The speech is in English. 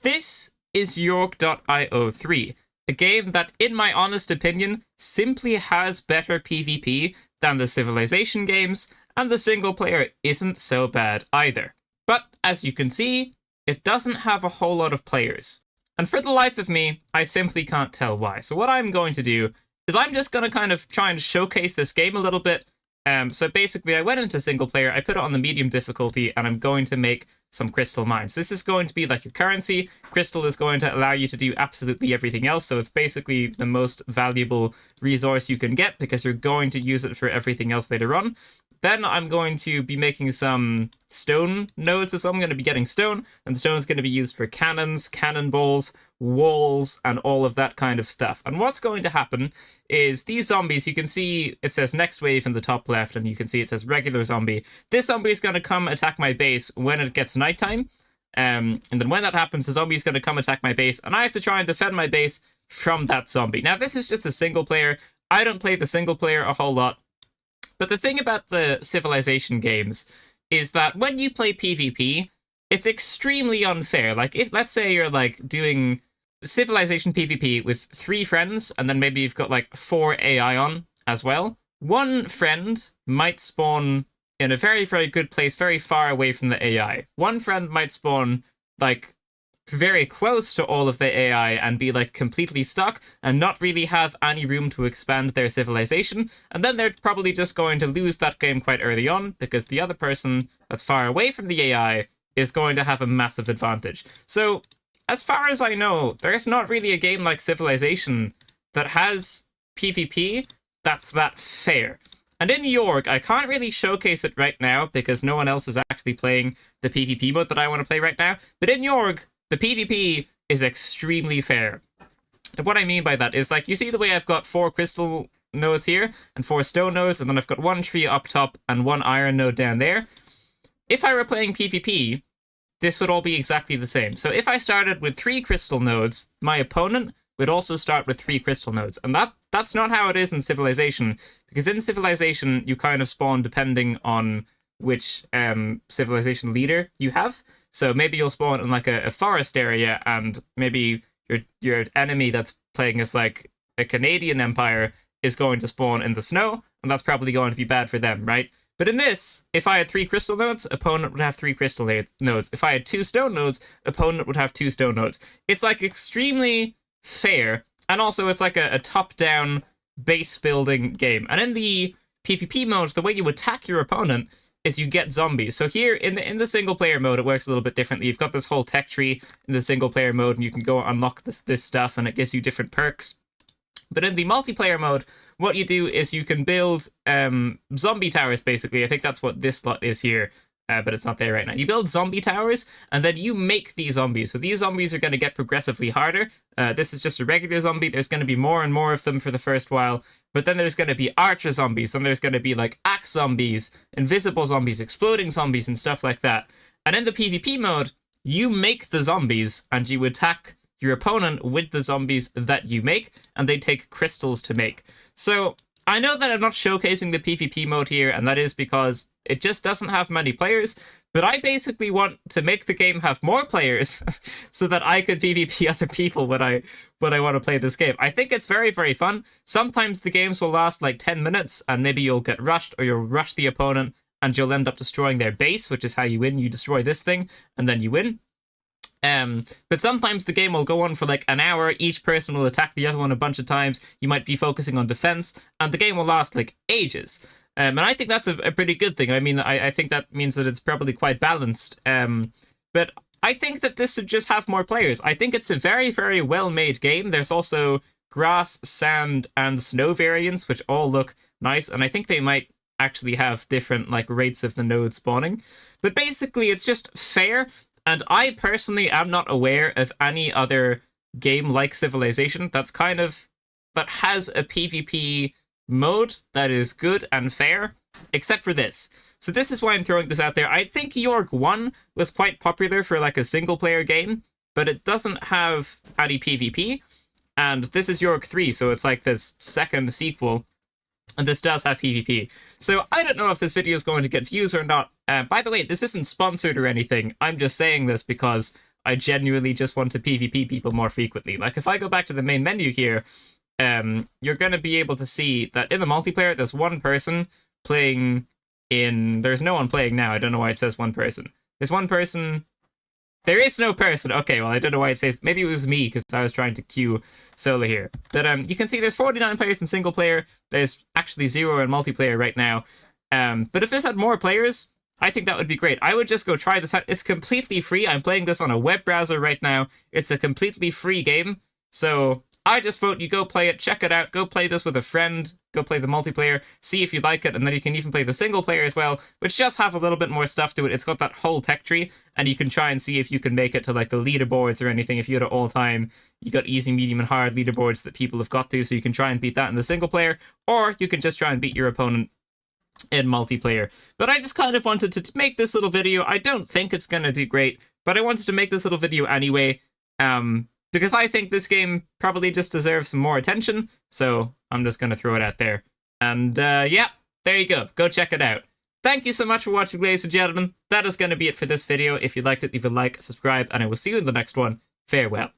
This is York.io 3, a game that, in my honest opinion, simply has better PvP than the Civilization games, and the single player isn't so bad either. But, as you can see, it doesn't have a whole lot of players. And for the life of me, I simply can't tell why. So what I'm going to do is I'm just going to kind of try and showcase this game a little bit. So basically, I went into single player, I put it on the medium difficulty, and I'm going to make some crystal mines. This is going to be like your currency. Crystal is going to allow you to do absolutely everything else, so it's basically the most valuable resource you can get because you're going to use it for everything else later on. Then I'm going to be making some stone nodes as well. I'm going to be getting stone, and the stone is going to be used for cannons, cannonballs, walls, and all of that kind of stuff. And what's going to happen is these zombies, you can see it says next wave in the top left, and you can see it says regular zombie. This zombie is going to come attack my base when it gets nighttime. And then when that happens, the zombie is going to come attack my base, and I have to try and defend my base from that zombie. Now, this is just a single player. I don't play the single player a whole lot. But the thing about the Civilization games is that when you play PvP, it's extremely unfair. Like, if, let's say you're, like, doing Civilization PvP with 3 friends, and then maybe you've got, like, 4 AI on as well, one friend might spawn in a very, very good place, very far away from the AI. One friend might spawn, like, very close to all of the AI and be like completely stuck and not really have any room to expand their civilization, and then they're probably just going to lose that game quite early on because the other person that's far away from the AI is going to have a massive advantage. So as far as I know, there's not really a game like Civilization that has PvP that's that fair. And in York, I can't really showcase it right now because no one else is actually playing the PvP mode that I want to play right now, but in York, the PvP is extremely fair. And what I mean by that is, like, you see the way I've got 4 crystal nodes here and 4 stone nodes, and then I've got 1 tree up top and 1 iron node down there. If I were playing PvP, this would all be exactly the same. So if I started with 3 crystal nodes, my opponent would also start with 3 crystal nodes. And that's not how it is in Civilization, because in Civilization, you kind of spawn depending on which civilization leader you have. So maybe you'll spawn in like a forest area, and maybe your enemy that's playing as like a Canadian empire is going to spawn in the snow, and that's probably going to be bad for them, right? But in this, if I had 3 crystal nodes, opponent would have 3 crystal nodes. If I had 2 stone nodes, opponent would have 2 stone nodes. It's like extremely fair, and also it's like a top-down base building game. And in the PvP mode, the way you attack your opponent is you get zombies. So here in the single player mode, it works a little bit differently. You've got this whole tech tree in the single player mode, and you can go unlock this stuff, and it gives you different perks. But in the multiplayer mode, what you do is you can build zombie towers, basically. I think that's what this slot is here, but it's not there right now. You build zombie towers, and then you make these zombies. So these zombies are going to get progressively harder. This is just a regular zombie. There's going to be more and more of them for the first while. But then there's going to be archer zombies, and there's going to be like axe zombies, invisible zombies, exploding zombies, and stuff like that. And in the PvP mode, you make the zombies, and you attack your opponent with the zombies that you make, and they take crystals to make. So I know that I'm not showcasing the PvP mode here, and that is because it just doesn't have many players, but I basically want to make the game have more players so that I could PvP other people when I want to play this game. I think it's very, very fun. Sometimes the games will last like 10 minutes, and maybe you'll get rushed, or you'll rush the opponent, and you'll end up destroying their base, which is how you win. You destroy this thing, and then you win. But sometimes the game will go on for like an hour. Each person will attack the other one a bunch of times. You might be focusing on defense, and the game will last like ages. And I think that's a pretty good thing. I mean, I think that means that it's probably quite balanced. But I think that this should just have more players. I think it's a very, very well-made game. There's also grass, sand, and snow variants, which all look nice, and I think they might actually have different like rates of the node spawning. But basically, it's just fair. And I personally am not aware of any other game like Civilization that has a PvP mode that is good and fair, except for this. So this is why I'm throwing this out there. I think York 1 was quite popular for like a single player game, but it doesn't have any PvP. And this is York 3, so it's like this second sequel. And this does have PvP. So I don't know if this video is going to get views or not. By the way, this isn't sponsored or anything. I'm just saying this because I genuinely just want to PvP people more frequently. Like, if I go back to the main menu here, you're going to be able to see that in the multiplayer, there's one person playing in... There's no one playing now. I don't know why it says one person. There's one person... There is no person. Okay, well, I don't know why it says... Maybe it was me, because I was trying to queue solo here. But you can see there's 49 players in single player. There's actually 0 in multiplayer right now. But if this had more players, I think that would be great. I would just go try this out. It's completely free. I'm playing this on a web browser right now. It's a completely free game. So I just vote you go play it, check it out, go play this with a friend, go play the multiplayer, see if you like it, and then you can even play the single player as well, which just have a little bit more stuff to it. It's got that whole tech tree, and you can try and see if you can make it to like the leaderboards or anything. If you had it all time, you got easy, medium, and hard leaderboards that people have got to, so you can try and beat that in the single player, or you can just try and beat your opponent in multiplayer. But I just kind of wanted to make this little video. I don't think it's going to do great, but I wanted to make this little video anyway, because I think this game probably just deserves some more attention, so I'm just going to throw it out there. And yeah, there you go. Go check it out. Thank you so much for watching, ladies and gentlemen. That is going to be it for this video. If you liked it, leave a like, subscribe, and I will see you in the next one. Farewell.